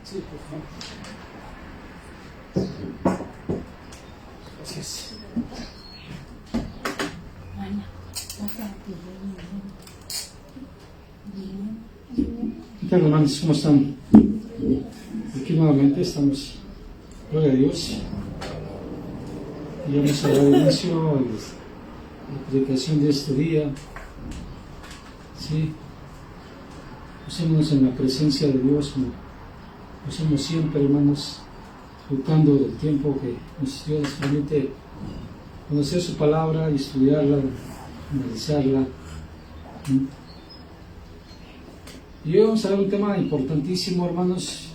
Sí, por favor. Gracias. ¿Qué tal, hermanos? ¿Cómo están? Aquí nuevamente estamos. Gloria a Dios. Y vamos a dar inicio a la predicación de este día. Sí. Usémonos en la presencia de Dios, como hacemos siempre, hermanos, disfrutando del tiempo que Dios nos permite conocer su palabra, estudiarla, analizarla. Y hoy vamos a ver un tema importantísimo, hermanos,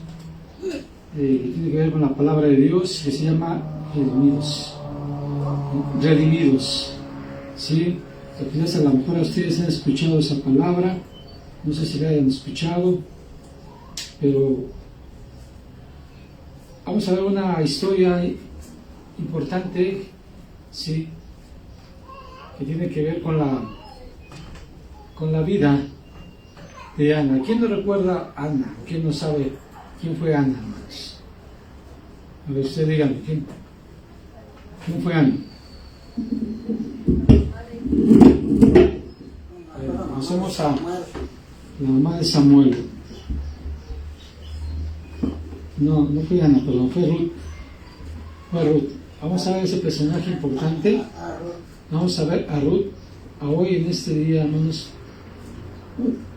que tiene que ver con la palabra de Dios, que se llama redimidos. Redimidos. ¿Sí? Quizás a lo mejor a ustedes han escuchado esa palabra, no sé si la hayan escuchado, pero vamos a ver una historia importante, ¿sí?, que tiene que ver con la vida de Ana. ¿Quién no recuerda a Ana? ¿Quién no sabe quién fue Ana, hermanos? A ver, usted díganme, ¿quién fue Ana? Conocemos a la mamá de Samuel. No fue Ana, perdón, fue Ruth. Vamos a ver ese personaje importante. Vamos a ver a Ruth, a hoy en este día, hermanos,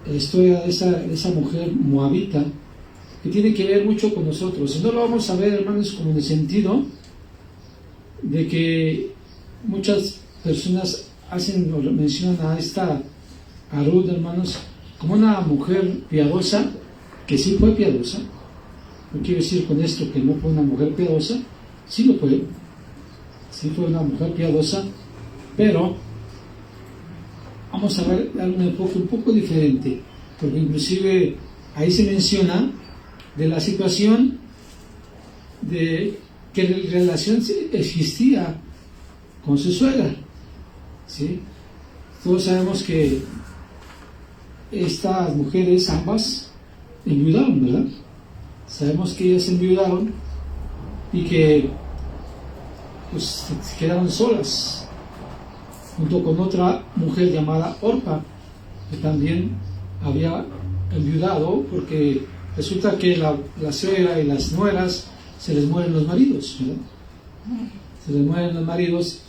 la historia de esa mujer moabita, que tiene que ver mucho con nosotros. Y no lo vamos a ver, hermanos, como en el sentido de que muchas personas mencionan a Ruth, hermanos, como una mujer piadosa, que sí fue piadosa. No quiero decir con esto que no fue una mujer piadosa, sí lo fue, sí fue una mujer piadosa, pero vamos a ver un enfoque un poco diferente, porque inclusive ahí se menciona de la situación de que la relación existía con su suegra, ¿sí? Todos sabemos que estas mujeres ambas enviudaron, ¿verdad? Sabemos que ellas enviudaron y que pues se quedaron solas junto con otra mujer llamada Orpa, que también había enviudado, porque resulta que la suegra y las nueras se les mueren los maridos, ¿verdad? Se les mueren los maridos.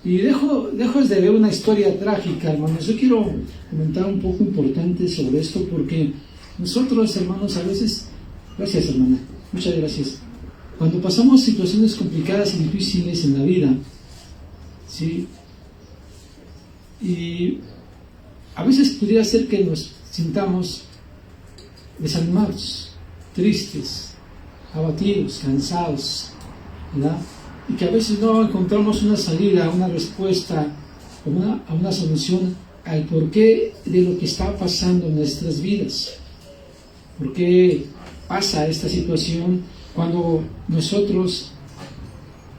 Y dejo de ver una historia trágica, hermanos. Yo quiero comentar un poco importante sobre esto, porque nosotros, hermanos, a veces, gracias, hermana, muchas gracias, cuando pasamos situaciones complicadas y difíciles en la vida, ¿sí?, y a veces pudiera ser que nos sintamos desanimados, tristes, abatidos, cansados, ¿verdad? Y que a veces no encontramos una salida, una respuesta, a una solución al porqué de lo que está pasando en nuestras vidas. ¿Por qué pasa esta situación cuando nosotros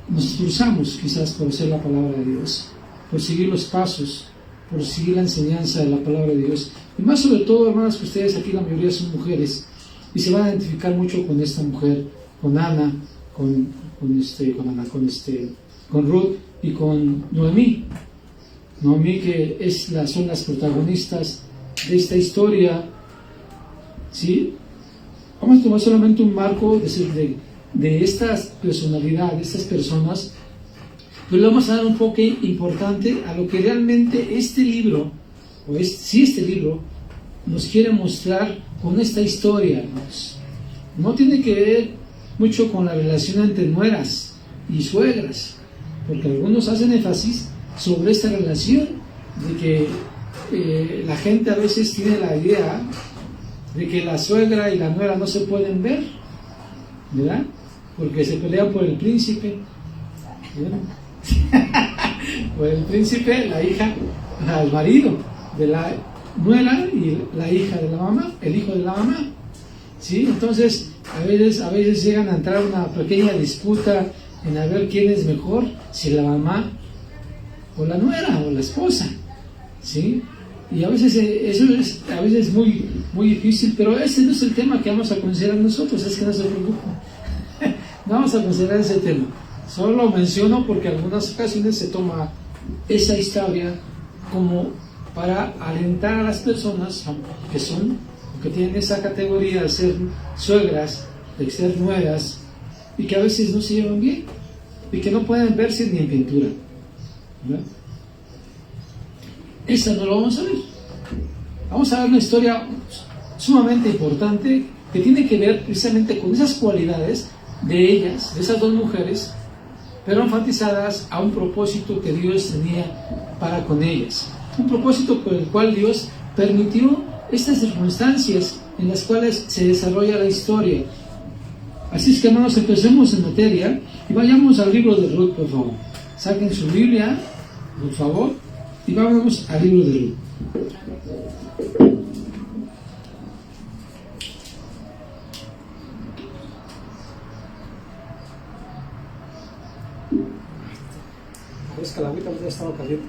nos esforzamos quizás por hacer la palabra de Dios, por seguir los pasos, por seguir la enseñanza de la palabra de Dios? Y más sobre todo, hermanas, que ustedes aquí la mayoría son mujeres y se van a identificar mucho con esta mujer, con Ana, con Ruth y con Noemí, que son las protagonistas de esta historia, ¿sí? Vamos a tomar solamente un marco de estas personalidades, de estas personas, pero le vamos a dar un enfoque importante a lo que realmente este libro nos quiere mostrar con esta historia, hermanos. No tiene que ver mucho con la relación entre nueras y suegras, porque algunos hacen énfasis sobre esta relación, de que la gente a veces tiene la idea de que la suegra y la nuera no se pueden ver, ¿verdad? Porque se pelean por el príncipe, por el príncipe, la hija, el marido de la nuera y la hija de la mamá, el hijo de la mamá, ¿sí? Entonces a veces llegan a entrar una pequeña disputa en a ver quién es mejor, si la mamá o la nuera o la esposa, ¿sí? Y a veces eso es muy muy difícil, pero ese no es el tema que vamos a considerar nosotros, es que no se preocupen. No vamos a considerar ese tema. Solo lo menciono porque en algunas ocasiones se toma esa historia como para alentar a las personas que son, que tienen esa categoría de ser suegras, de ser nueras, y que a veces no se llevan bien, y que no pueden verse ni en pintura. ¿Verdad? Esa no lo vamos a ver. Vamos a ver una historia sumamente importante que tiene que ver precisamente con esas cualidades de ellas, de esas dos mujeres, pero enfatizadas a un propósito que Dios tenía para con ellas. Un propósito por el cual Dios permitió estas circunstancias en las cuales se desarrolla la historia. Así es que, hermanos, empecemos en materia y vayamos al libro de Ruth, por favor. Saquen su Biblia, por favor, y vamos al libro de Ruth. Es que la agüita ya estaba caliente.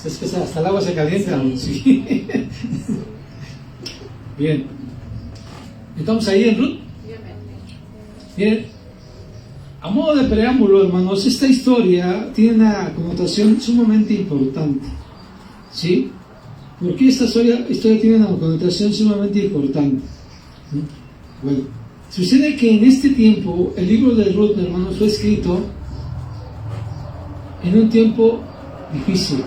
Es que hasta el agua se calienta. Sí. Bien. ¿Estamos ahí en Ruth? Bien. A modo de preámbulo, hermanos, esta historia tiene una connotación sumamente importante. ¿Sí? ¿Por qué esta historia tiene una connotación sumamente importante? Bueno, sucede que en este tiempo, el libro de Ruth, hermanos, fue escrito en un tiempo difícil,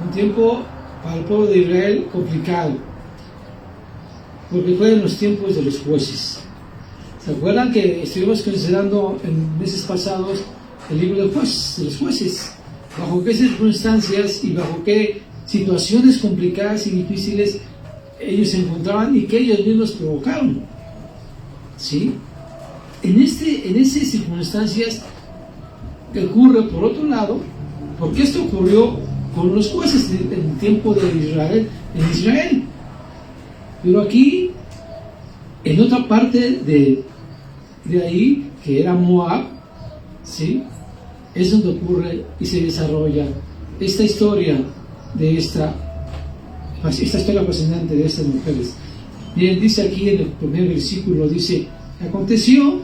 un tiempo para el pueblo de Israel complicado, porque fue en los tiempos de los jueces. ¿Se acuerdan que estuvimos considerando en meses pasados el libro de los jueces? Bajo qué circunstancias y bajo qué situaciones complicadas y difíciles ellos se encontraban y que ellos mismos provocaron. ¿Sí? En esas circunstancias que ocurre por otro lado, porque esto ocurrió con los jueces en el tiempo de Israel, en Israel. Pero aquí, en otra parte de ahí, que era Moab, ¿sí? Es donde ocurre y se desarrolla esta historia de esta historia fascinante de estas mujeres. Bien, dice aquí en el primer versículo, dice: aconteció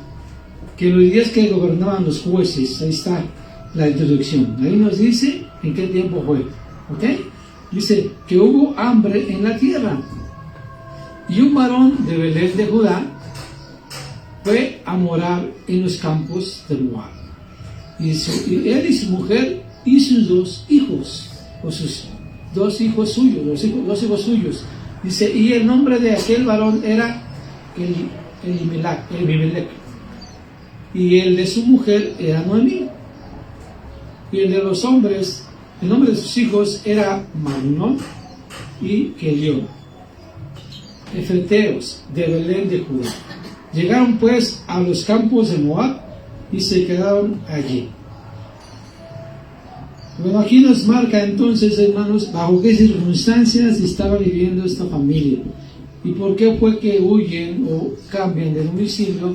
que los días que gobernaban los jueces, ahí está la introducción, ahí nos dice en qué tiempo fue, ¿ok? Dice que hubo hambre en la tierra, y un varón de Belén de Judá fue a morar en los campos de Moab, y él y su mujer y sus dos hijos, o sus dos hijos suyos, dos hijos suyos. Dice, y el nombre de aquel varón era Elimelech, y el de su mujer era Noemí, y el de los hombres, el nombre de sus hijos era Mahlón y Kelión, efreteos de Belén de Judá. Llegaron pues a los campos de Moab y se quedaron allí. Bueno, aquí nos marca entonces, hermanos, bajo qué circunstancias estaba viviendo esta familia y por qué fue que huyen o cambian de domicilio.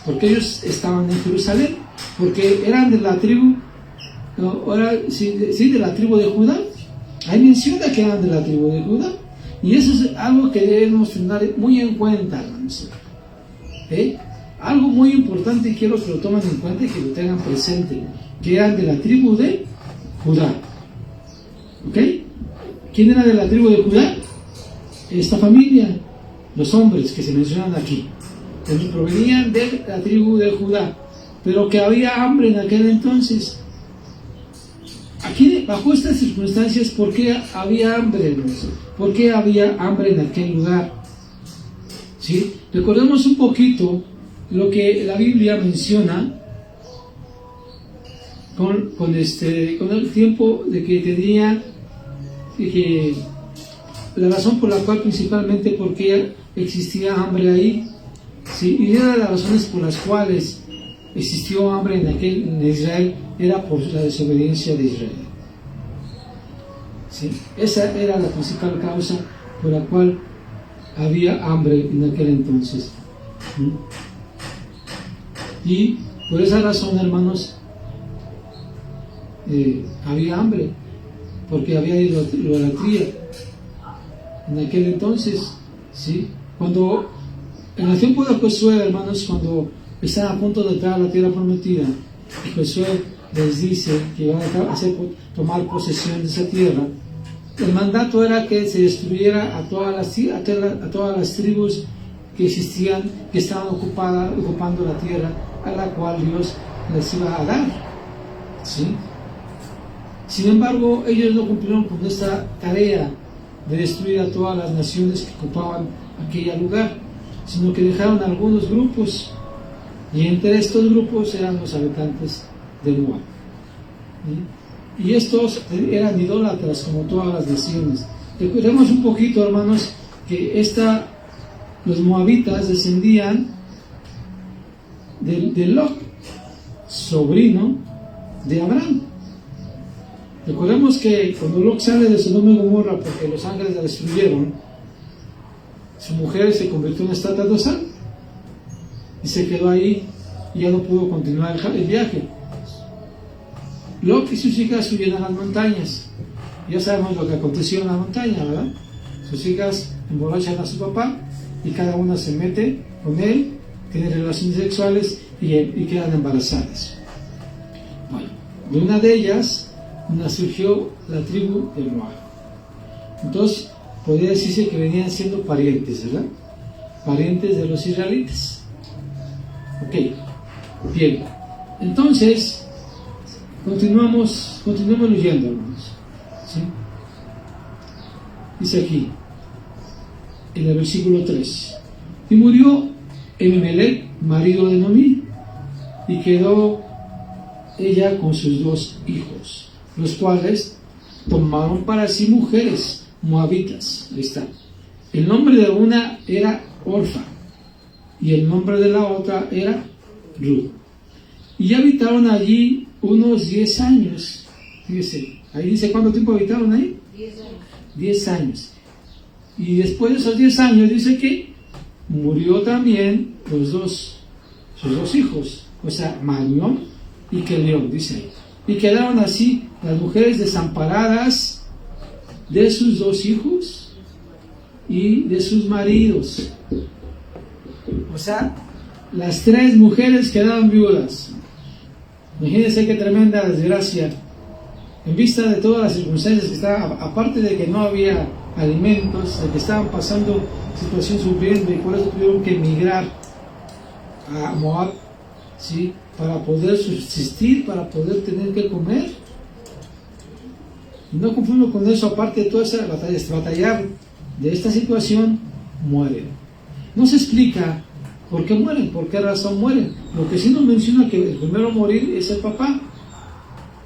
Porque ellos estaban en Jerusalén, porque eran de la tribu, de la tribu de Judá. Ahí menciona que eran de la tribu de Judá, y eso es algo que debemos tener muy en cuenta, hermanos. Algo muy importante, y quiero que lo tomen en cuenta y que lo tengan presente, que eran de la tribu de Judá. ¿Ok? ¿Quién era de la tribu de Judá? Esta familia, los hombres que se mencionan aquí, que provenían de la tribu de Judá, pero que había hambre en aquel entonces. Aquí, bajo estas circunstancias, ¿por qué había hambre? ¿Por qué había hambre en aquel lugar? ¿Sí? Recordemos un poquito lo que la Biblia menciona con el tiempo de que tenía, que la razón por la cual principalmente porque existía hambre ahí. Sí, y una de las razones por las cuales existió hambre en Israel era por la desobediencia de Israel. ¿Sí? Esa era la principal causa por la cual había hambre en aquel entonces. Y por esa razón, hermanos, había hambre, porque había idolatría. en aquel entonces, ¿sí? Cuando, en el tiempo de Josué, hermanos, cuando están a punto de entrar a la tierra prometida, Josué les dice que van a tomar posesión de esa tierra. El mandato era que se destruyera a todas las tribus que existían, que estaban ocupando la tierra a la cual Dios les iba a dar, ¿sí? Sin embargo, ellos no cumplieron con esta tarea de destruir a todas las naciones que ocupaban aquel lugar, sino que dejaron algunos grupos, y entre estos grupos eran los habitantes de Moab, ¿sí? Y estos eran idólatras como todas las naciones. Recordemos un poquito, hermanos, que los moabitas descendían de Lot, sobrino de Abraham. Recordemos que cuando Lot sale de Sodoma y Gomorra porque los ángeles la destruyeron, su mujer se convirtió en estatua de sal y se quedó ahí y ya no pudo continuar el viaje. Lot y sus hijas huyen a las montañas. Ya sabemos lo que aconteció en la montaña, ¿verdad? Sus hijas emborrachan a su papá y cada una se mete con él, tienen relaciones sexuales y quedan embarazadas. Bueno, de una de ellas surgió la tribu de Moab. Entonces, podría decirse que venían siendo parientes, ¿verdad? Parientes de los israelitas. Ok, bien. Entonces, continuamos leyendo, hermanos, ¿sí? Dice aquí, en el versículo 3: y murió Elimelech, marido de Noemí, y quedó ella con sus 2 hijos, los cuales tomaron para sí mujeres moabitas. Ahí está. El nombre de una era Orfa y el nombre de la otra era Ruth. Y habitaron allí unos 10 años. Fíjese, ahí dice cuánto tiempo habitaron ahí. 10 años. 10 años. Y después de esos 10 años dice que murió también sus dos hijos, o sea, Malión y Kelión, dice ahí. Y quedaron así las mujeres desamparadas de sus 2 hijos y de sus maridos. O sea, las 3 mujeres quedaron viudas. Imagínense qué tremenda desgracia. En vista de todas las circunstancias que estaban, aparte de que no había alimentos, de que estaban pasando situación sufriendo y por eso tuvieron que emigrar a Moab, ¿sí? Para poder subsistir, para poder tener que comer. Y no conforme con eso, aparte de toda esa batallar de esta situación, mueren. No se explica por qué mueren, por qué razón mueren. Lo que sí nos menciona que el primero a morir es el papá,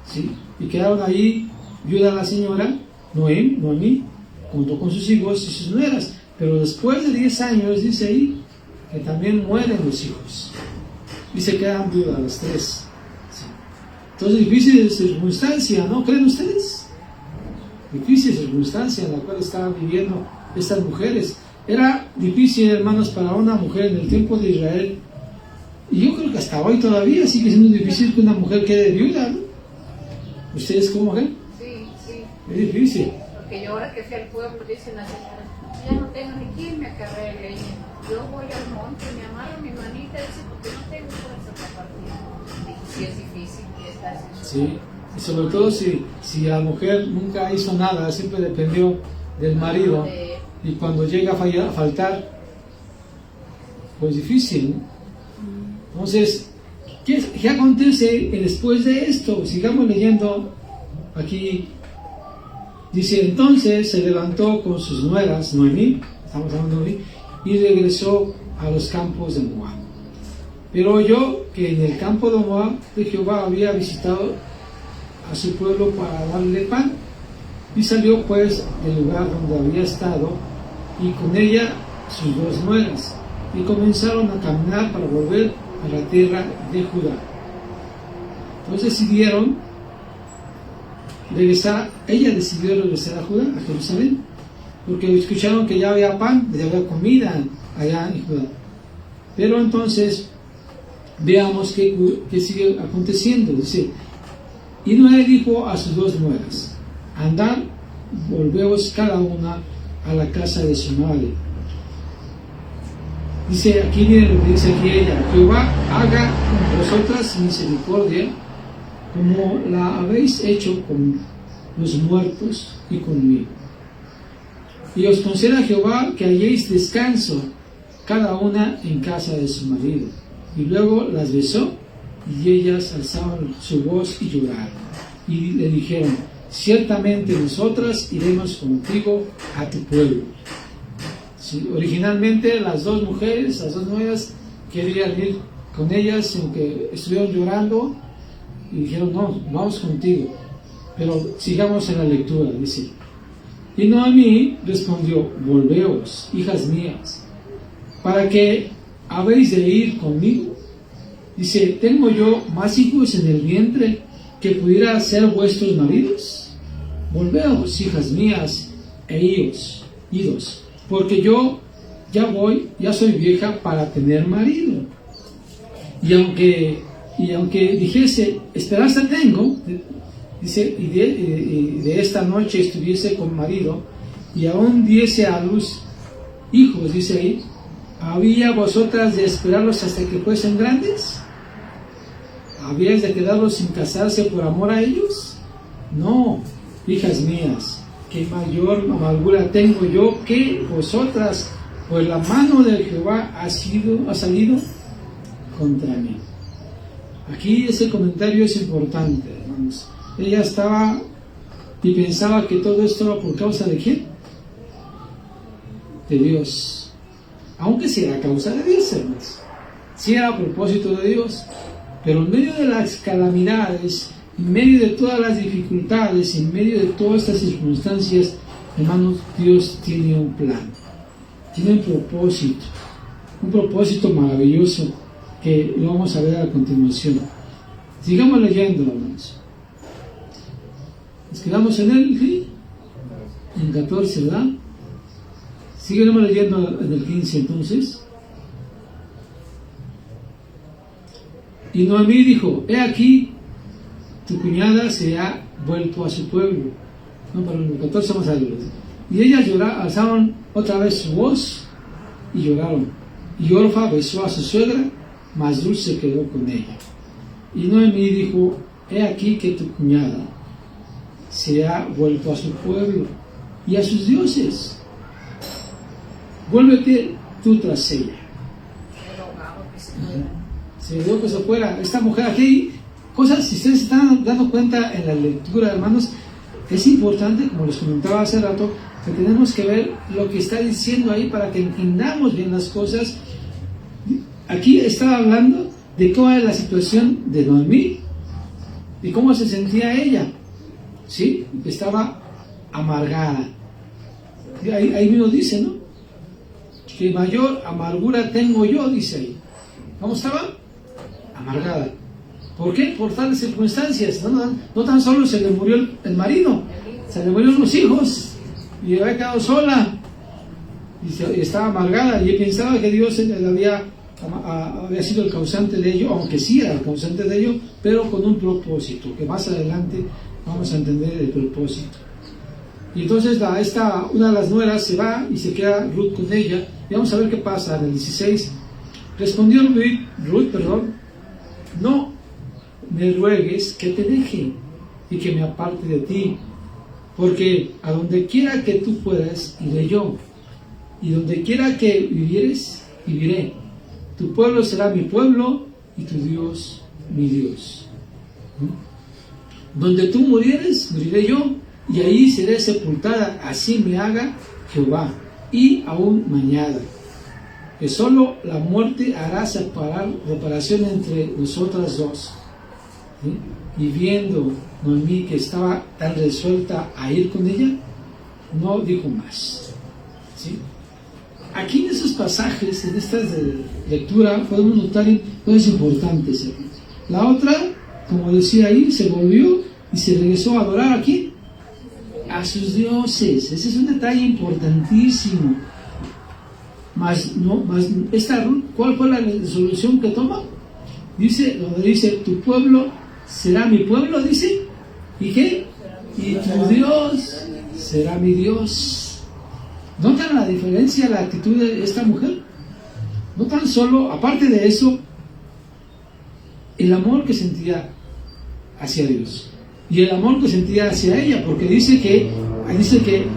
¿sí? Y quedaron ahí viuda la señora Noemí, junto con sus hijos y sus nueras. Pero después de 10 años, dice ahí, que también mueren los hijos. Y se quedan viudas las 3. ¿Sí? Entonces, difícil circunstancia, ¿no creen ustedes? Difícil circunstancia en la cual estaban viviendo estas mujeres. Era difícil, hermanos, para una mujer en el tiempo de Israel. Y yo creo que hasta hoy todavía sigue siendo difícil que una mujer quede viuda, ¿no? ¿Ustedes cómo ven? Sí, sí. Es difícil. Porque yo ahora que fui al pueblo, dice la señora, ya no tengo ni quien me acarree leña. Yo voy al monte, me amarro mi manita, dice, porque no tengo fuerza para partir. Y sí es difícil que estás. Sí, y sobre todo si la mujer nunca hizo nada, siempre dependió del marido, y cuando llega a faltar, pues difícil, ¿no? Entonces, ¿qué acontece después de esto? Sigamos leyendo aquí. Dice, entonces se levantó con sus nueras, Noemí, estamos hablando de Noemí, y regresó a los campos de Moab. Pero oyó que en el campo de Moab de Jehová había visitado a su pueblo para darle pan. Y salió pues del lugar donde había estado, y con ella sus 2 nueras, y comenzaron a caminar para volver a la tierra de Judá. Entonces ella decidió regresar a Judá, a Jerusalén, porque escucharon que ya había pan, ya había comida allá en Judá. Pero entonces, veamos qué sigue aconteciendo. Dice, y Noé dijo a sus 2 nueras, andad, volveos cada una a la casa de su madre. Dice, aquí viene lo que dice aquí ella: Jehová haga con vosotras misericordia, como la habéis hecho con los muertos y conmigo. Y os conceda Jehová que halléis descanso, cada una en casa de su marido. Y luego las besó, y ellas alzaron su voz y lloraron. Y le dijeron: ciertamente nosotras iremos contigo a tu pueblo. Sí, originalmente las dos mujeres, las dos nuevas, querían ir con ellas, aunque estuvieron llorando, y dijeron: no, vamos contigo. Pero sigamos en la lectura, dice. Y Noemí respondió: volveos, hijas mías, ¿para qué habéis de ir conmigo? Dice: ¿tengo yo más hijos en el vientre que pudiera ser vuestros maridos? Volveos, hijas mías, e idos, porque yo ya soy vieja para tener marido. Y aunque dijese: esperanza tengo, dice, y de esta noche estuviese con marido, y aún diese a luz hijos, dice ahí, ¿había vosotras de esperarlos hasta que fuesen grandes? ¿Habíais de quedarlos sin casarse por amor a ellos? No, hijas mías, que mayor amargura tengo yo que vosotras, pues la mano de Jehová ha salido contra mí. Aquí ese comentario es importante, hermanos. Ella estaba y pensaba que todo esto era por causa de ¿quién? De Dios. Aunque sí era causa de Dios, hermanos. Sí era a propósito de Dios. Pero en medio de las calamidades, en medio de todas las dificultades, en medio de todas estas circunstancias, hermanos, Dios tiene un plan. Tiene un propósito maravilloso que lo vamos a ver a continuación. Sigamos leyendo, hermanos. Nos quedamos en él, ¿sí? En 14, ¿verdad? Seguiremos leyendo en el 15 entonces. Y Noemí dijo: he aquí, tu cuñada se ha vuelto a su pueblo. No, pero en el 14 vamos a leerlo. Y ellas alzaron otra vez su voz y lloraron. Y Orfa besó a su suegra, mas Ruth se quedó con ella. Y Noemí dijo: he aquí que tu cuñada se ha vuelto a su pueblo y a sus dioses. Vuélvete tú tras ella. Se dio que se fuera. Esta mujer aquí, cosas, si ustedes se están dando cuenta en la lectura, hermanos, es importante, como les comentaba hace rato, que tenemos que ver lo que está diciendo ahí para que entendamos bien las cosas. Aquí estaba hablando de cómo era la situación de Noemí y cómo se sentía ella, ¿sí? Que estaba amargada. Ahí mismo dice, ¿no? Que mayor amargura tengo yo, dice ahí. ¿Cómo estaba? Amargada. ¿Por qué? Por tales circunstancias. No tan solo se le murió el marido, se le murieron los hijos y había quedado sola y estaba amargada, y pensaba que Dios había sido el causante de ello, aunque sí era el causante de ello, pero con un propósito, que más adelante vamos a entender el propósito. Y entonces una de las nueras se va y se queda Ruth con ella, y vamos a ver qué pasa en el 16. Respondió Ruth, no me ruegues que te deje y que me aparte de ti, porque a donde quiera que tú fueras, iré yo, y donde quiera que vivieres, viviré. Tu pueblo será mi pueblo, y tu Dios, mi Dios. Donde tú murieres, moriré yo, y ahí seré sepultada, así me haga Jehová. Y aún mañana, que solo la muerte hará reparación entre nosotras dos. ¿Sí? Y viendo Noemí que estaba tan resuelta a ir con ella, no dijo más. ¿Sí? Aquí en esos pasajes, en esta lectura, podemos notar cosas importantes, hermanos. La otra, como decía ahí, se volvió y se regresó a adorar aquí a sus dioses. Ese es un detalle importantísimo. Esta Ruth, ¿cuál fue la resolución que toma? Dice, tu pueblo será mi pueblo, dice, ¿y qué? Y tu Dios será mi Dios. ¿Notan la diferencia, la actitud de esta mujer? No tan solo, aparte de eso, el amor que sentía hacia Dios y el amor que sentía hacia ella, porque dice que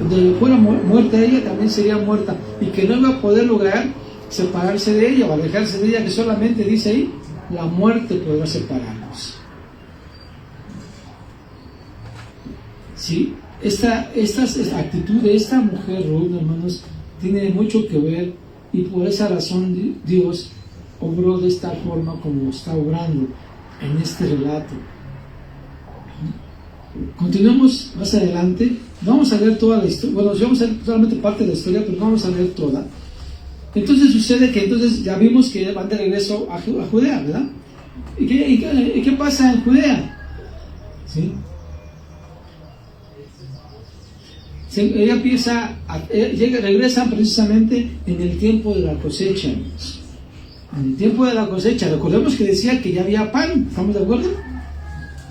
donde fuera muerta ella, también sería muerta, y que no iba a poder lograr separarse de ella o alejarse de ella, que solamente dice ahí, la muerte podrá separarnos. ¿Sí? Esta actitud de esta mujer, Ruth, hermanos, tiene mucho que ver, y por esa razón Dios obró de esta forma como está obrando en este relato. Continuemos más adelante. No vamos a leer toda la historia. Bueno, vamos a leer solamente parte de la historia, pero no vamos a leer toda. Entonces sucede que ya vimos que van de regreso a Judea, ¿verdad? ¿Y qué pasa en Judea? ¿Sí? Regresan precisamente en el tiempo de la cosecha. En el tiempo de la cosecha, recordemos que decía que ya había pan, ¿estamos de acuerdo?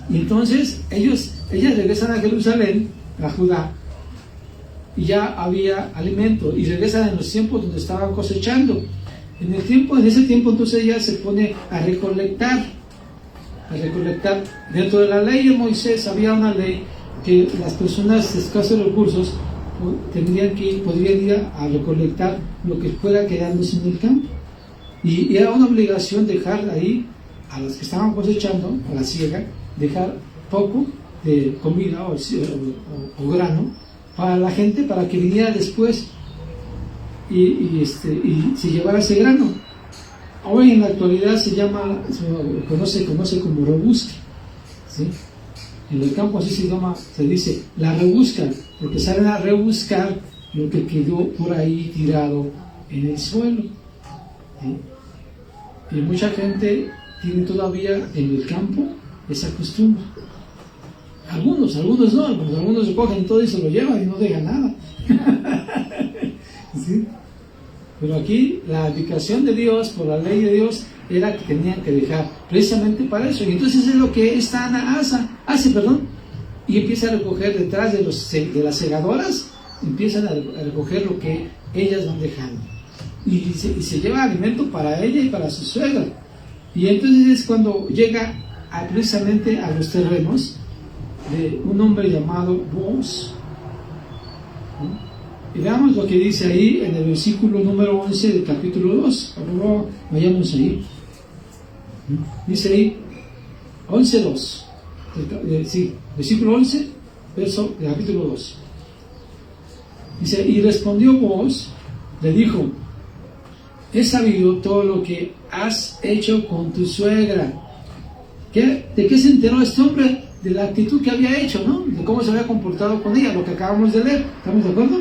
Y entonces ellas regresan a Jerusalén, a Judá, y ya había alimento, y regresan en los tiempos donde estaban cosechando. En ese tiempo entonces ella se pone a recolectar. Dentro de la ley de Moisés había una ley que las personas de escasos recursos podrían ir a recolectar lo que fuera quedándose en el campo. Y era una obligación dejar ahí a los que estaban cosechando, a la siega, dejar poco de comida o grano para la gente, para que viniera después y se llevara ese grano. Hoy en la actualidad se conoce como rebusque, ¿sí? En el campo así se dice la rebusca, porque salen a rebuscar lo que quedó por ahí tirado en el suelo, ¿sí? Y mucha gente tiene todavía en el campo esa costumbre. Algunos no, algunos recogen todo y se lo llevan y no dejan nada. ¿Sí? Pero aquí la indicación de Dios, por la ley de Dios, era que tenían que dejar precisamente para eso. Y entonces es lo que esta Ana hace, y empieza a recoger detrás de las segadoras, empiezan a recoger lo que ellas van dejando. Y se lleva alimento para ella y para su suegra. Y entonces es cuando llega precisamente a los terrenos de un hombre llamado Boaz. Y veamos lo que dice ahí en el versículo número 11 del capítulo 2. Por favor, vayamos ahí. Dice ahí, 11:2. Sí, versículo 11, verso del capítulo 2. Dice, y respondió Boaz, le dijo, he sabido todo lo que has hecho con tu suegra. ¿De qué se enteró este hombre? De la actitud que había hecho, ¿no? De cómo se había comportado con ella, lo que acabamos de leer. ¿Estamos de acuerdo?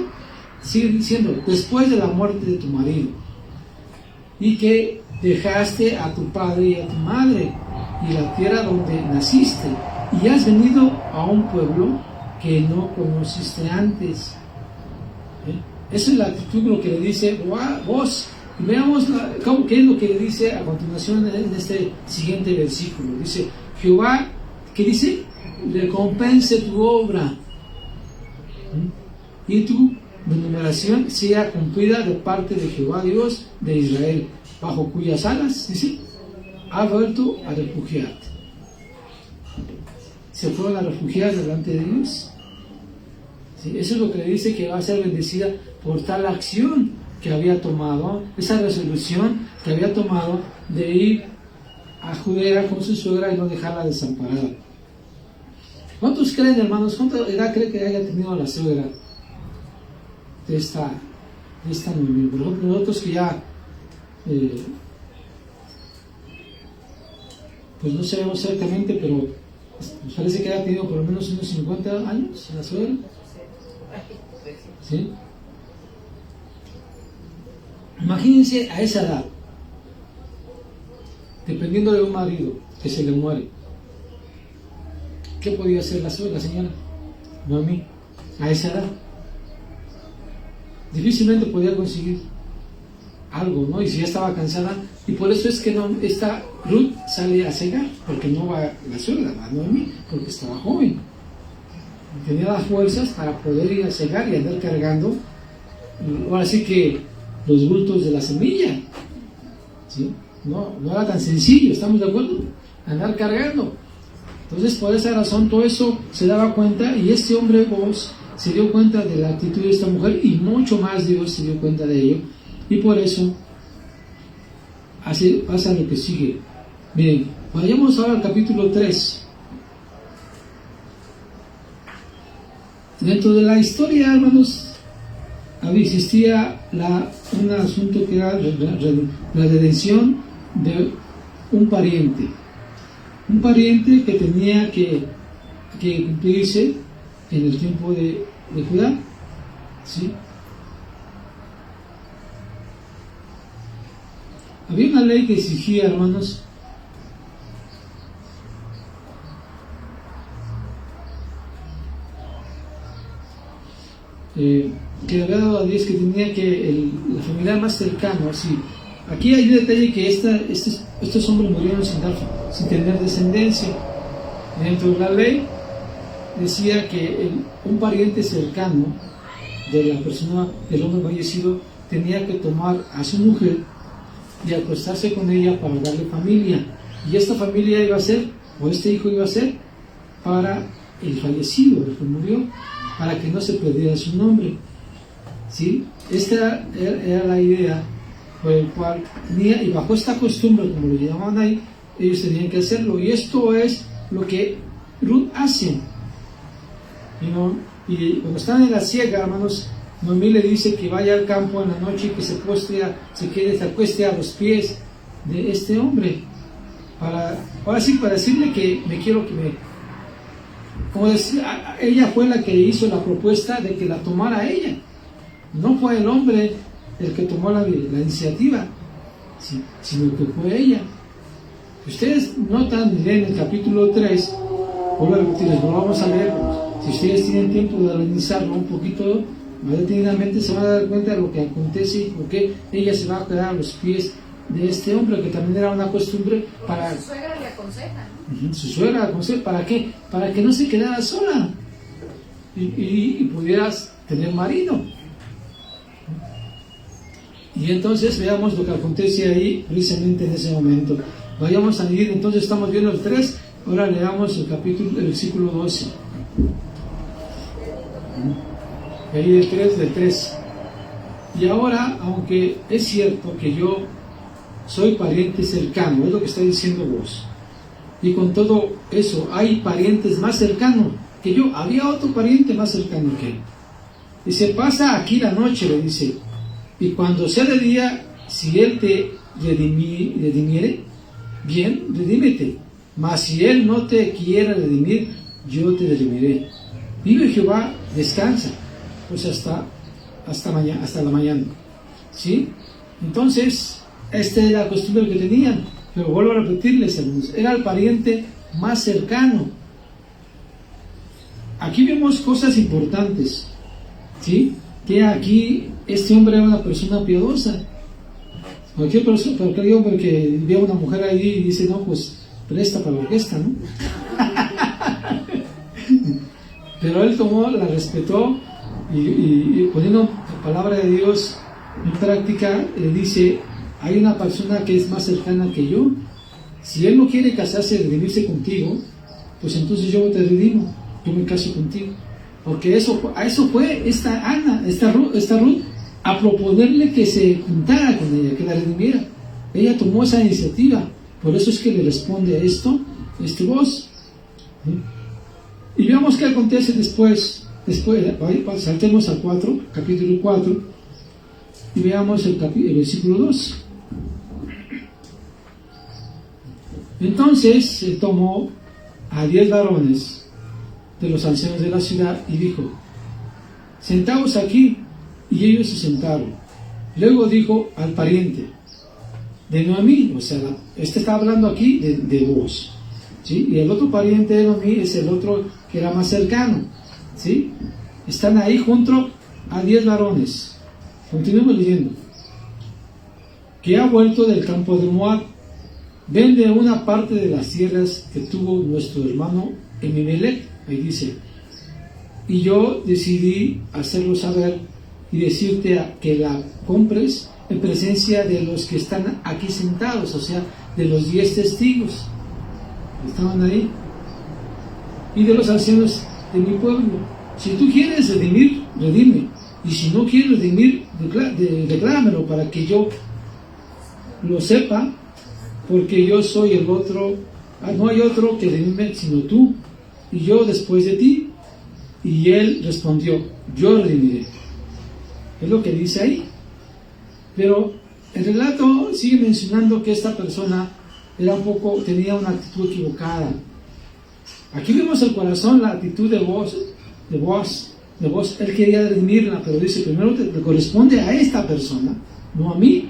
Sigue diciendo, después de la muerte de tu marido, y que dejaste a tu padre y a tu madre, y la tierra donde naciste, y has venido a un pueblo que no conociste antes. Esa es la actitud, lo que le dice vos. Veamos qué es lo que le dice a continuación en este siguiente versículo. Dice, Jehová, ¿qué dice? Recompense tu obra, y tu enumeración sea cumplida de parte de Jehová Dios de Israel, bajo cuyas alas, dice, ha vuelto a refugiarte. Se fueron a refugiar delante de Dios. ¿Sí? Eso es lo que le dice, que va a ser bendecida por tal acción que había tomado, esa resolución que había tomado de ir a Judea con su suegra y no dejarla desamparada. ¿Cuántos creen, hermanos? ¿Cuánta edad cree que haya tenido la suegra de esta mujer? Por ejemplo, nosotros que ya pues no sabemos exactamente, pero nos parece que haya tenido por lo menos unos 50 años la suegra. ¿Sí? Imagínense a esa edad, dependiendo de un marido que se le muere. ¿Qué podía hacer la señora Noemí a esa edad? Difícilmente podía conseguir algo, ¿no? Y si ya estaba cansada, y por eso es que esta Ruth sale a cegar, porque no va la suegra, va Noemí, porque estaba joven. Tenía las fuerzas para poder ir a cegar y andar cargando ahora sí que los bultos de la semilla, ¿sí? No era tan sencillo, ¿estamos de acuerdo? Andar cargando. Entonces, por esa razón, todo eso se daba cuenta, y este hombre Boaz se dio cuenta de la actitud de esta mujer, y mucho más Dios se dio cuenta de ello, y por eso así pasa lo que sigue. Miren, vayamos ahora al capítulo 3. Dentro de la historia, hermanos, existía un asunto que era la redención de un pariente que tenía que cumplirse en el tiempo de Judá, ¿sí? Había una ley que exigía, hermanos, que le había dado a Dios, que tenía que la familia más cercana, así. Aquí hay un detalle, que estos hombres murieron sin tener descendencia. Dentro de la ley decía que un pariente cercano de la persona, del hombre fallecido, tenía que tomar a su mujer y acostarse con ella para darle familia. Y esta familia iba a ser, o este hijo iba a ser, para el fallecido, el que murió, para que no se perdiera su nombre, ¿sí? Esta era la idea por el cual tenía, y bajo esta costumbre, como lo llamaban ahí, ellos tenían que hacerlo. Y esto es lo que Ruth hace. Y cuando están en la siega, hermanos, Noemí le dice que vaya al campo en la noche y que se acueste a los pies de este hombre, ahora sí, para decirle que me quiero que me... Como decía, ella fue la que hizo la propuesta de que la tomara ella. No fue el hombre el que tomó la iniciativa, sino que fue ella. Ustedes notan, leen el capítulo 3, vuelvo a repetirles, no vamos a leer. Si ustedes tienen tiempo de analizarlo un poquito más detenidamente, se van a dar cuenta de lo que acontece y por qué ella se va a quedar a los pies de este hombre, que también era una costumbre para... Su suegra le aconseja, ¿no? Su suegra le aconseja, ¿para qué? Para que no se quedara sola y pudieras tener marido. Y entonces veamos lo que acontece ahí precisamente en ese momento. Vayamos a ir, entonces estamos viendo el 3, ahora leamos el versículo 12. Ahí del 3. Y ahora, aunque es cierto que yo soy pariente cercano, es lo que está diciendo vos, y con todo eso hay parientes más cercanos que yo, había otro pariente más cercano que él. Y se pasa aquí la noche, le dice, y cuando sea de día, si él te redimiere, bien, redímete, mas si él no te quiera redimir, yo te redimiré. Vive Jehová, descansa, pues hasta la mañana, ¿sí? Entonces, esta era la costumbre que tenían, pero vuelvo a repetirles, hermanos, era el pariente más cercano. Aquí vemos cosas importantes, ¿sí? Que aquí este hombre era una persona piadosa. Cualquier hombre que ve a una mujer ahí y dice, no, pues presta para la orquesta, ¿no? Pero él la respetó y poniendo la palabra de Dios en práctica, le dice, hay una persona que es más cercana que yo. Si él no quiere casarse, redimirse contigo, pues entonces yo te redimo, yo me caso contigo. Porque a eso fue esta Ruth, a proponerle que se juntara con ella, que la redimiera. Ella tomó esa iniciativa, por eso es que le responde a esto, Boaz. Y veamos qué acontece después, saltemos al capítulo 4, y veamos el versículo 2. Entonces se tomó a 10 varones de los ancianos de la ciudad y dijo, sentaos aquí, y ellos se sentaron. Luego dijo al pariente de Noemí, o sea, está hablando aquí de Boaz, ¿sí? Y el otro pariente de Noemí es el otro que era más cercano, ¿sí? Están ahí junto a 10 varones. Continuemos leyendo. Que ha vuelto del campo de Moab, vende una parte de las tierras que tuvo nuestro hermano Elimelech, ahí dice, y yo decidí hacerlo saber y decirte que la compres en presencia de los que están aquí sentados, o sea, de los 10 testigos que estaban ahí, y de los ancianos de mi pueblo. Si tú quieres redimir, redime, y si no quieres redimir, decláramelo para que yo lo sepa, porque yo soy el otro, no hay otro que redime sino tú, y yo después de ti. Y él respondió, yo redimiré. Es lo que dice ahí. Pero el relato sigue mencionando que esta persona tenía una actitud equivocada. Aquí vemos el corazón, la actitud de Boaz. Él quería redimirla, pero dice, primero te corresponde a esta persona, no a mí.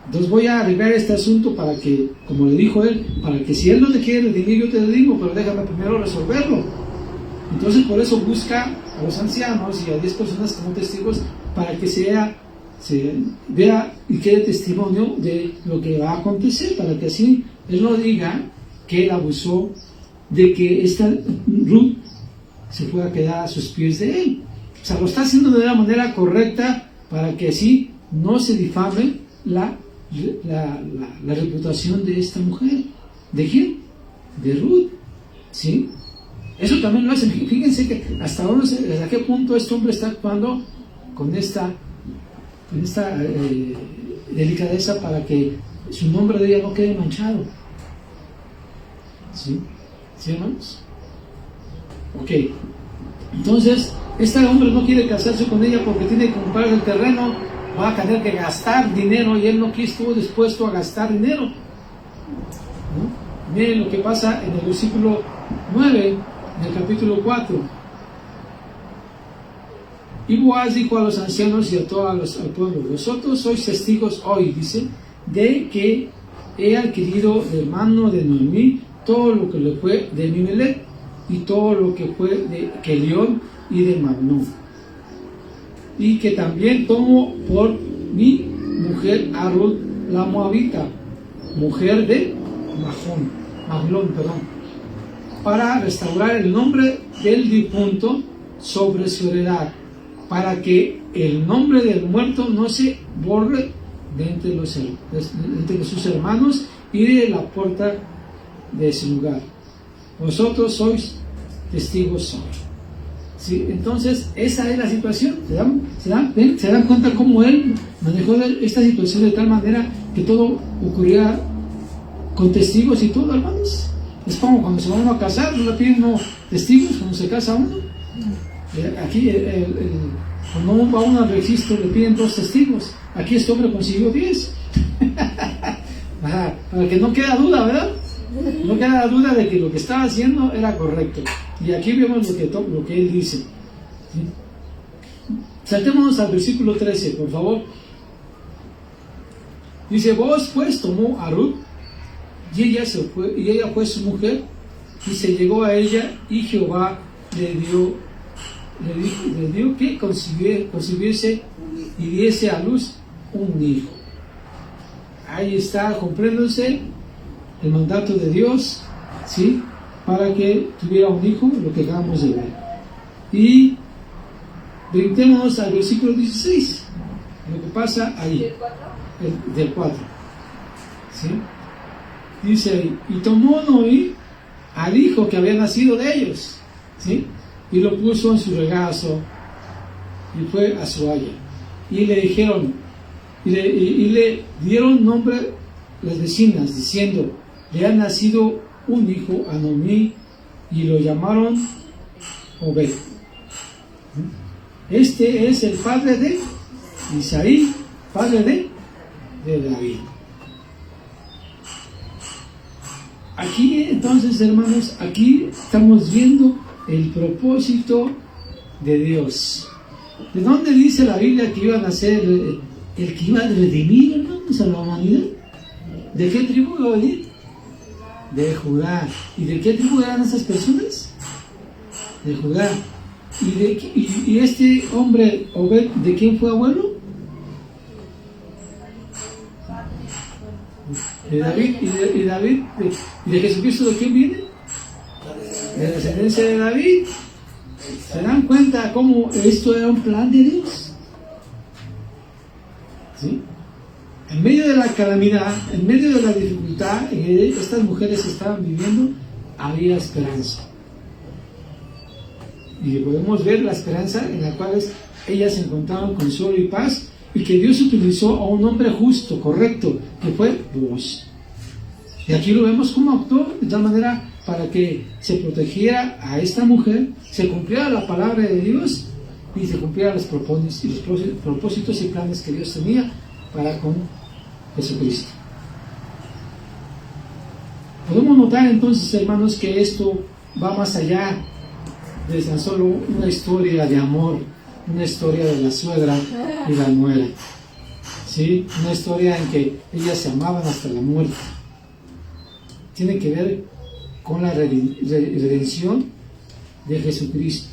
Entonces voy a arreglar este asunto para que, como le dijo él, para que si él no te quiere redimir, yo te redimo, pero déjame primero resolverlo. Entonces por eso busca a los ancianos y a 10 personas como testigos para que se vea y quede testimonio de lo que va a acontecer, para que así él no diga que él abusó de que esta Ruth se pueda quedar a sus pies de él. O sea, lo está haciendo de una manera correcta para que así no se difame la reputación de esta mujer. ¿De quién? De Ruth. ¿Sí? Eso también lo hacen. Fíjense que hasta qué punto este hombre está actuando con esta delicadeza para que su nombre de ella no quede manchado. ¿Sí? ¿Sí, hermanos? Ok. Entonces, este hombre no quiere casarse con ella porque tiene que comprar el terreno, va a tener que gastar dinero y él no estuvo dispuesto a gastar dinero. ¿No? Miren lo que pasa en el versículo 9 del capítulo 4. Y Boaz dijo a los ancianos y a todo al pueblo: vosotros sois testigos hoy, dice, de que he adquirido de mano de Noemí todo lo que le fue de Elimelech y todo lo que fue de Kelión y de Mahlón, y que también tomo por mi mujer a Ruth la moabita, mujer de Mahlón, para restaurar el nombre del difunto sobre su heredad, para que el nombre del muerto no se borre de entre sus hermanos y de la puerta de ese lugar. Vosotros sois testigos hoy. ¿Sí? Entonces, esa es la situación. ¿Se dan cuenta cómo él manejó esta situación de tal manera que todo ocurría con testigos y todo, hermanos? Es como cuando se va uno a casar, no le piden testigos cuando se casa uno. Aquí, cuando va uno al registro, le piden 2 testigos. Aquí este hombre consiguió 10. Para que no quede duda, ¿verdad? No queda duda de que lo que estaba haciendo era correcto. Y aquí vemos lo que él dice. ¿Sí? Saltémonos al versículo 13, por favor. Dice: Boaz pues tomó a Ruth, y ella fue su mujer, y se llegó a ella, y Jehová le dio que concibiese y diese a luz un hijo. Ahí está cumpliéndose el mandato de Dios, ¿sí?, para que tuviera un hijo, lo que acabamos de ver. Y brinquémonos al versículo 16, lo que pasa ahí, del 4, ¿sí? Dice ahí: y tomó Noé al hijo que había nacido de ellos, ¿sí?, y lo puso en su regazo, y fue a su haya. Y le dijeron, y le dieron nombre las vecinas, diciendo: le ha nacido un hijo a Noemí, y lo llamaron Obed. Este es el padre de Isaí, padre de David. Aquí entonces, hermanos, aquí estamos viendo el propósito de Dios. ¿De dónde dice la Biblia que iba a nacer el que iba a redimir, hermanos, a la humanidad? ¿De qué tribu iba a venir? De Judá. ¿Y de qué tribu eran esas personas? De Judá. ¿Y este hombre, Obed, de quién fue abuelo? De David. ¿Y de Jesucristo de quién viene? De la descendencia de David. ¿Se dan cuenta cómo esto era un plan de Dios? en medio de la calamidad, en medio de la dificultad en que estas mujeres estaban viviendo, había esperanza. Y podemos ver la esperanza en la cual ellas encontraban consuelo y paz, y que Dios utilizó a un hombre justo, correcto, que fue Boaz. Y aquí lo vemos cómo actuó de tal manera para que se protegiera a esta mujer, se cumpliera la palabra de Dios y se cumplieran los propósitos y planes que Dios tenía para con Jesucristo. Podemos notar entonces, hermanos, que esto va más allá de tan solo una historia de amor, una historia de la suegra y la nuera, ¿sí? Una historia en que ellas se amaban hasta la muerte. Tiene que ver con la redención de Jesucristo.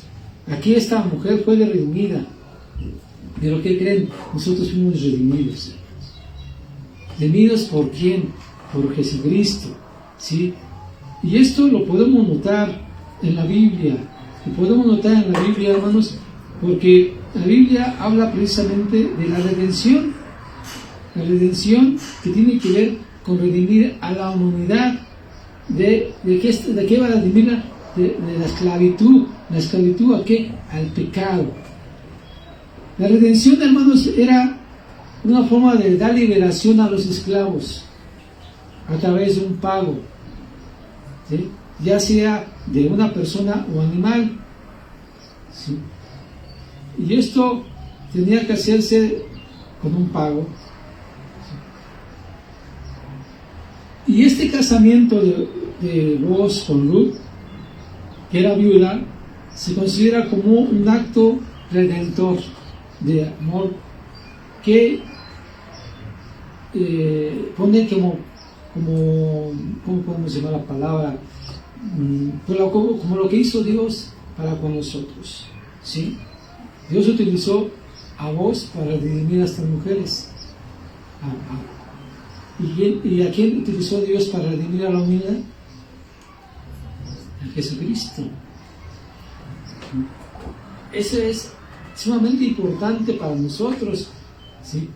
Aquí esta mujer fue redimida. ¿Pero qué creen? Nosotros fuimos redimidos. ¿Redimidos por quién? Por Jesucristo, ¿sí? Y esto lo podemos notar en la Biblia. Lo podemos notar en la Biblia, hermanos, porque la Biblia habla precisamente de la redención. La redención que tiene que ver con redimir a la humanidad. ¿De qué va a redimirla? De la esclavitud. ¿La esclavitud a qué? Al pecado. La redención, hermanos, era una forma de dar liberación a los esclavos a través de un pago, ¿sí? Ya sea de una persona o animal, ¿sí? Y esto tenía que hacerse con un pago, ¿sí? Y este casamiento de Boaz con Ruth, que era viuda, se considera como un acto redentor de amor que pone como ¿cómo podemos llamar la palabra? Como lo que hizo Dios para con nosotros, ¿sí? Dios utilizó a vos para redimir a estas mujeres. ¿Y a quién utilizó Dios para redimir a la humanidad? A Jesucristo. Eso es sumamente importante para nosotros, ¿sí?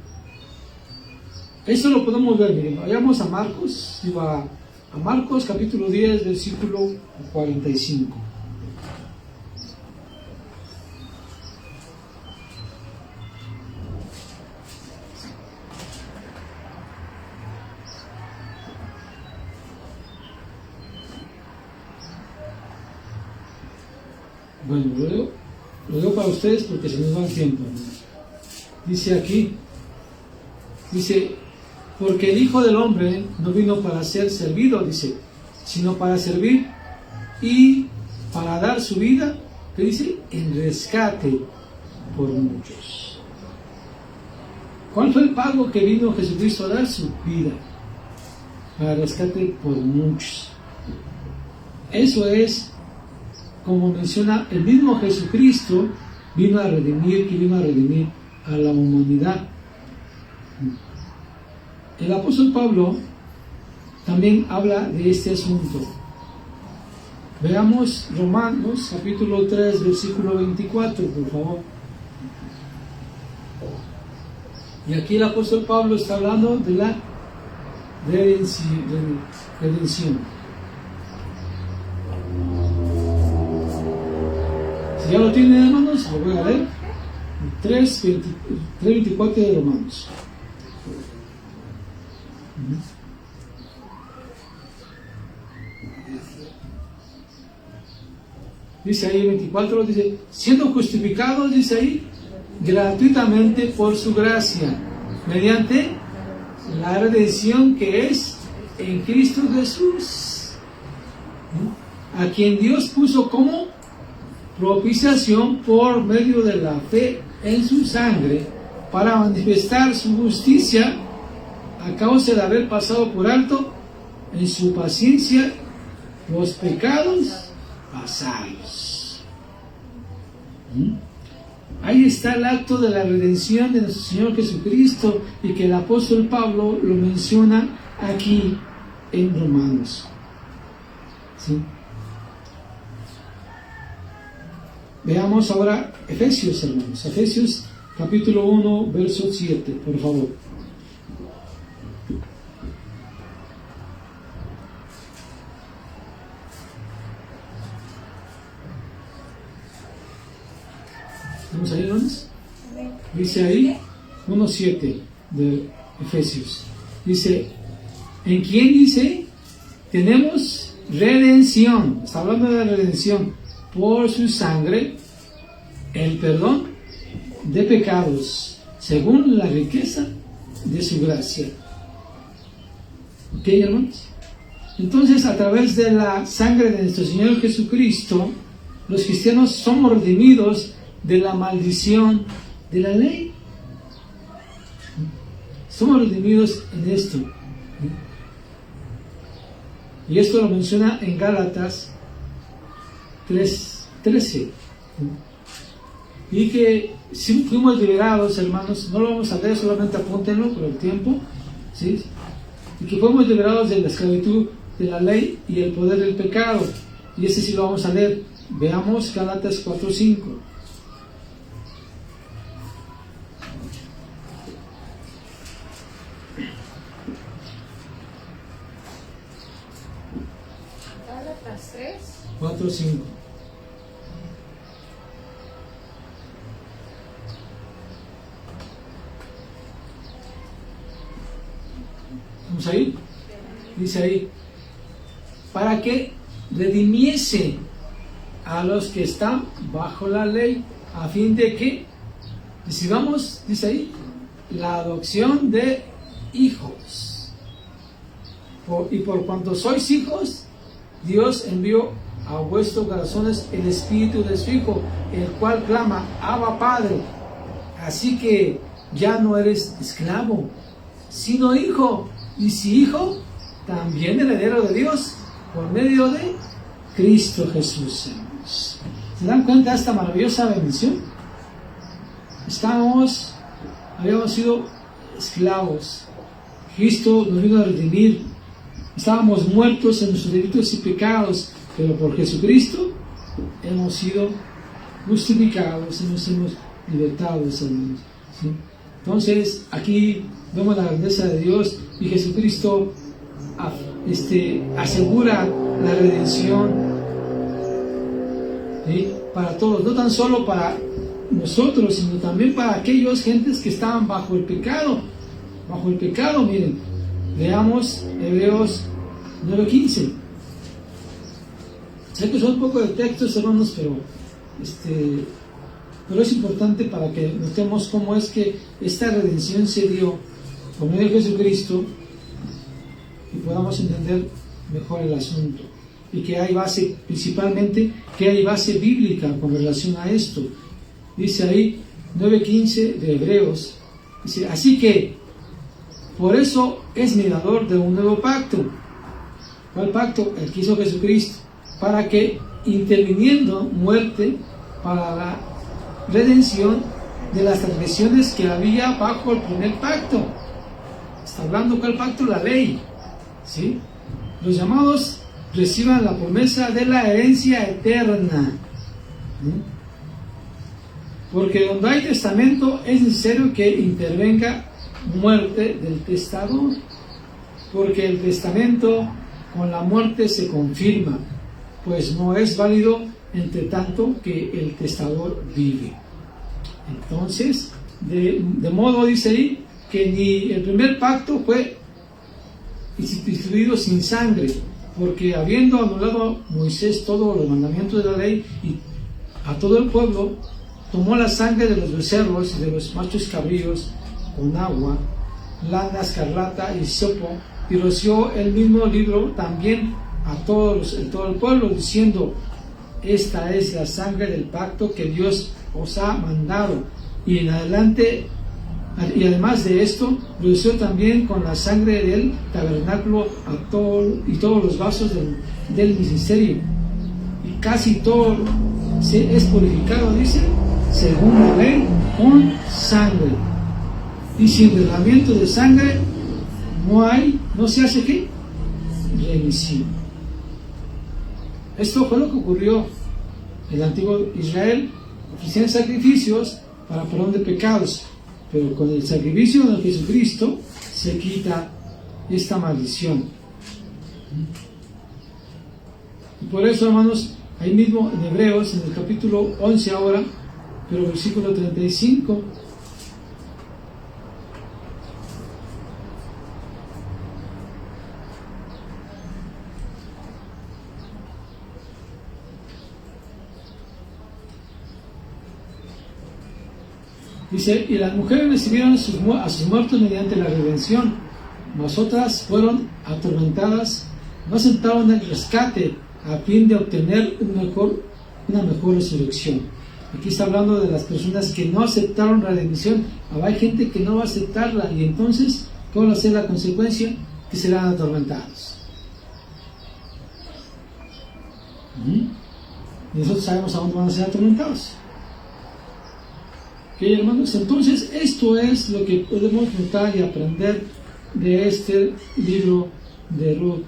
Eso lo podemos ver, miren, vayamos a Marcos, a Marcos capítulo 10, versículo 45. Bueno, lo digo para ustedes porque se nos va el tiempo. Dice aquí, porque el Hijo del Hombre no vino para ser servido, dice, sino para servir y para dar su vida, que dice, en rescate por muchos. ¿Cuál fue el pago que vino Jesucristo a dar? Su vida, para rescate por muchos. Eso es, como menciona el mismo Jesucristo, vino a redimir a la humanidad. El apóstol Pablo también habla de este asunto. Veamos Romanos capítulo 3, versículo 24, por favor. Y aquí el apóstol Pablo está hablando de la redención. Si ya lo tienen, hermanos, lo voy a leer. 3:24 de Romanos. Dice ahí 24, dice, siendo justificados, dice ahí, gratuitamente por su gracia, mediante la redención que es en Cristo Jesús, a quien Dios puso como propiciación por medio de la fe en su sangre, para manifestar su justicia a causa de haber pasado por alto en su paciencia los pecados pasados. Ahí está el acto de la redención de nuestro Señor Jesucristo, y que el apóstol Pablo lo menciona aquí en Romanos. ¿Sí? Veamos ahora Efesios, hermanos. Efesios capítulo 1, verso 7, por favor. ¿Vamos ahí, hermanos? Dice ahí 1:7 de Efesios. Dice, ¿en quién dice? Tenemos redención. Está hablando de la redención por su sangre, el perdón de pecados, según la riqueza de su gracia. ¿Ok, hermanos? Entonces, a través de la sangre de nuestro Señor Jesucristo, los cristianos somos redimidos de la maldición de la ley. Somos redimidos en esto. Y esto lo menciona en Gálatas 3:13. Y que si fuimos liberados, hermanos, no lo vamos a leer, solamente apúntenlo por el tiempo, ¿sí? Y que fuimos liberados de la esclavitud de la ley y el poder del pecado. Y ese sí lo vamos a leer. Veamos Gálatas 4:5. Gálatas 3. 4:5. ¿Vamos ahí? Dice ahí, para que redimiese a los que están bajo la ley, a fin de que recibamos, dice ahí, la adopción de hijos. Y por cuanto sois hijos, Dios envió a vuestros corazones el espíritu de su Hijo, el cual clama, Abba Padre. Así que ya no eres esclavo, sino hijo. Y si hijo, también heredero de Dios, por medio de Cristo Jesús. ¿Se dan cuenta de esta maravillosa bendición? Habíamos sido esclavos. Cristo nos vino a redimir. Estábamos muertos en nuestros delitos y pecados, pero por Jesucristo hemos sido justificados y nos hemos libertado, hermanos. ¿Sí? Entonces, aquí vemos la grandeza de Dios y Jesucristo asegura la redención, ¿sí? Para todos, no tan solo para nosotros, sino también para aquellos gentes que estaban bajo el pecado. Bajo el pecado, miren, leamos Hebreos 9:15. Sé que son un poco de textos, hermanos, pero es importante para que notemos cómo es que esta redención se dio por medio de Jesucristo y podamos entender mejor el asunto. Y que hay base, principalmente, que hay base bíblica con relación a esto. Dice ahí 9:15 de Hebreos, dice, así que por eso es mediador de un nuevo pacto. ¿Cuál pacto? El que hizo Jesucristo, para que interviniendo muerte para la redención de las transgresiones que había bajo el primer pacto. Está hablando cuál pacto, la ley, ¿sí? Los llamados reciban la promesa de la herencia eterna, ¿sí? Porque donde hay testamento es necesario que intervenga muerte del testador, porque el testamento con la muerte se confirma, pues no es válido entre tanto que el testador vive. Entonces, de modo, dice ahí, que ni el primer pacto fue instituido sin sangre, porque habiendo anulado Moisés todos los mandamientos de la ley y a todo el pueblo, tomó la sangre de los becerros y de los machos cabríos con agua, lana escarlata y hisopo, y roció el mismo libro también a todo el pueblo, diciendo, esta es la sangre del pacto que Dios os ha mandado. Y en adelante, y además de esto, roció también con la sangre del tabernáculo y todos los vasos del ministerio. Y casi todo es purificado, dice, según la ley, con sangre. Y sin derramamiento de sangre no se hace ¿qué? Remisión. Esto fue lo que ocurrió en el antiguo Israel. Ofrecían sacrificios para perdón de pecados, pero con el sacrificio de Jesucristo se quita esta maldición. Y por eso, hermanos, ahí mismo en Hebreos, en el capítulo 11 ahora, pero versículo 35, dice: y las mujeres recibieron a sus muertos mediante la redención, mas otras fueron atormentadas, no aceptaron el rescate a fin de obtener una mejor resurrección. Aquí está hablando de las personas que no aceptaron la redención. Hay gente que no va a aceptarla, y entonces, ¿cuál va a ser la consecuencia? Que serán atormentados. Y nosotros sabemos a dónde van a ser atormentados. ¿Ok, hermanos? Entonces, esto es lo que podemos notar y aprender de este libro de Ruth,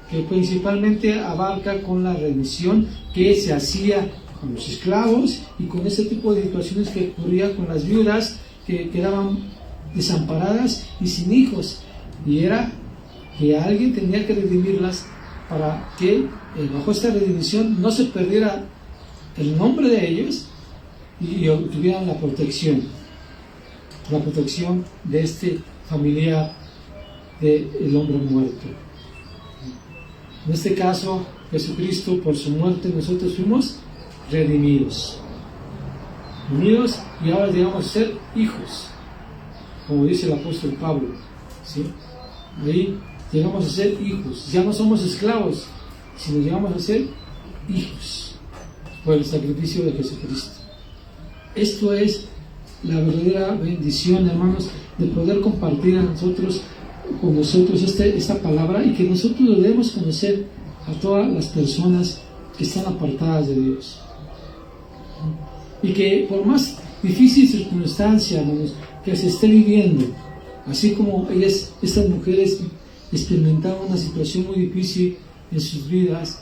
que principalmente abarca con la remisión que se hacía con los esclavos y con ese tipo de situaciones que ocurría con las viudas que quedaban desamparadas y sin hijos, y era que alguien tenía que redimirlas para que bajo esta redimición no se perdiera el nombre de ellos y obtuvieran la protección de este familiar del hombre muerto. En este caso, Jesucristo, por su muerte, nosotros fuimos redimidos, y ahora llegamos a ser hijos, como dice el apóstol Pablo, ¿sí? Ahí llegamos a ser hijos, ya no somos esclavos, sino llegamos a ser hijos por el sacrificio de Jesucristo. Esto es la verdadera bendición, hermanos, de poder compartir con nosotros esta palabra, y que nosotros lo debemos conocer a todas las personas que están apartadas de Dios. Y que por más difícil circunstancia, hermanos, que se esté viviendo, así como estas mujeres experimentaban una situación muy difícil en sus vidas,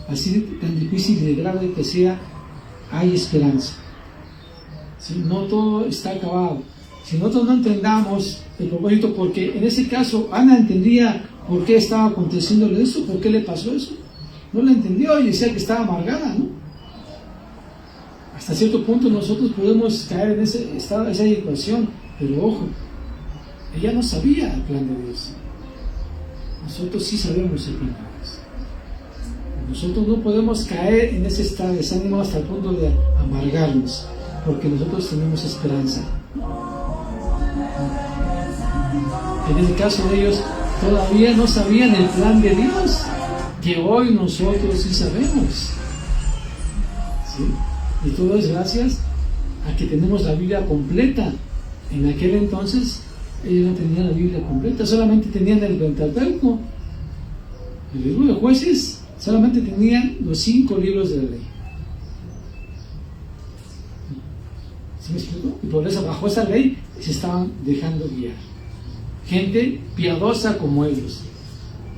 así tan difícil y de grave que sea, hay esperanza. ¿Sí? No todo está acabado. Si nosotros no entendamos el propósito, porque en ese caso Ana entendía por qué estaba aconteciéndole eso, por qué le pasó eso. No lo entendió y decía que estaba amargada, ¿no? Hasta cierto punto nosotros podemos caer en esa situación, pero ojo, ella no sabía el plan de Dios. Nosotros sí sabemos el plan de Dios. Nosotros no podemos caer en ese estado de desánimo hasta el punto de amargarnos, porque nosotros tenemos esperanza. En el caso de ellos, todavía no sabían el plan de Dios, que hoy nosotros sí sabemos. ¿Sí? Y todo es gracias a que tenemos la Biblia completa. En aquel entonces ellos no tenían la Biblia completa, solamente tenían el Pentateuco. El libro de Jueces solamente tenían los 5 libros de la ley. ¿Sí me explico? Y por eso bajo esa ley se estaban dejando guiar. Gente piadosa como ellos.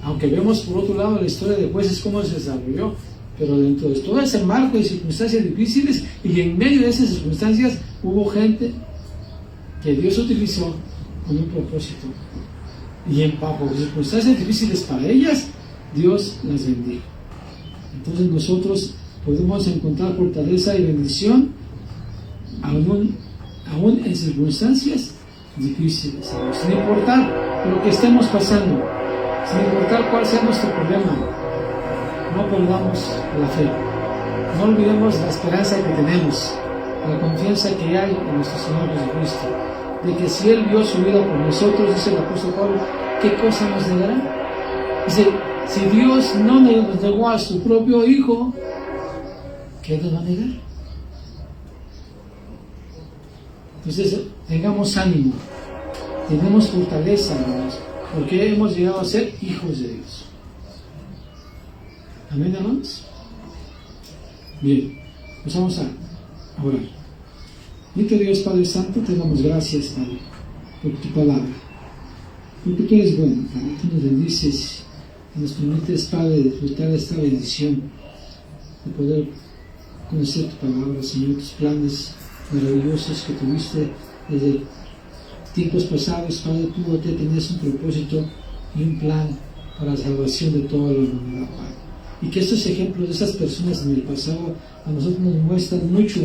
Aunque vemos por otro lado la historia de Jueces cómo se desarrolló, pero dentro de todo ese marco de circunstancias difíciles, y en medio de esas circunstancias hubo gente que Dios utilizó con un propósito, y bajo circunstancias difíciles para ellas, Dios las bendijo. Entonces nosotros podemos encontrar fortaleza y bendición aún en circunstancias difíciles, sin importar lo que estemos pasando, sin importar cuál sea nuestro problema. No perdamos la fe, no olvidemos la esperanza que tenemos, la confianza que hay en nuestro Señor Jesucristo, de que si Él dio su vida por nosotros, dice el apóstol Pablo, ¿qué cosa nos negará? Dice, si Dios no nos negó a su propio Hijo, ¿qué nos va a negar? Entonces, tengamos ánimo, tenemos fortaleza, hermanos, porque hemos llegado a ser hijos de Dios. Amén, hermanos. Bien, pues vamos a orar. Bendito Dios Padre Santo, te damos gracias, Padre, por tu palabra, porque tú eres bueno, Padre. Tú nos bendices y nos permites, Padre, disfrutar de esta bendición de poder conocer tu palabra, Señor, tus planes maravillosos que tuviste desde tiempos pasados. Padre, tú tenías un propósito y un plan para la salvación de toda la humanidad, Padre. Y que estos ejemplos de esas personas en el pasado a nosotros nos muestran mucho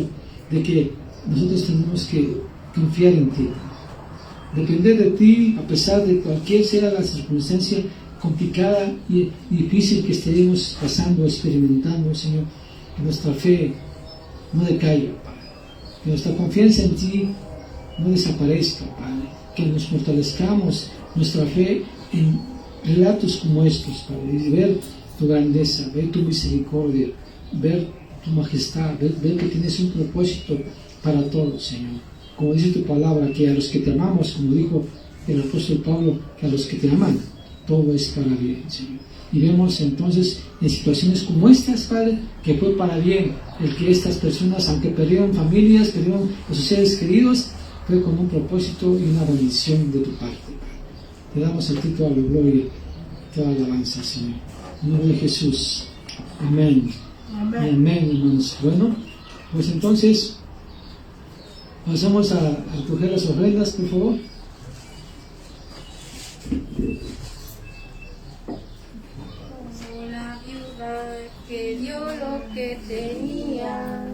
de que nosotros tenemos que confiar en ti, depender de ti a pesar de cualquier sea la circunstancia complicada y difícil que estemos pasando, experimentando, Señor. Que nuestra fe no decaiga, Padre. Que nuestra confianza en ti no desaparezca, Padre. Que nos fortalezcamos nuestra fe en relatos como estos, Padre, y ver tu grandeza, ver tu misericordia, ver tu majestad, ver que tienes un propósito para todos, Señor. Como dice tu palabra, que a los que te amamos, como dijo el apóstol Pablo, que a los que te aman, todo es para bien, Señor. Y vemos entonces en situaciones como estas, Padre, que fue para bien el que estas personas, aunque perdieron familias, perdieron a sus seres queridos, fue con un propósito y una bendición de tu parte, Padre. Te damos a ti toda la gloria, toda la alabanza, Señor. En nombre de Jesús. Amén. Amén. Amén, hermanos. Bueno, pues entonces pasamos a recoger las ofrendas, por favor. Como la viuda que dio lo que tenía.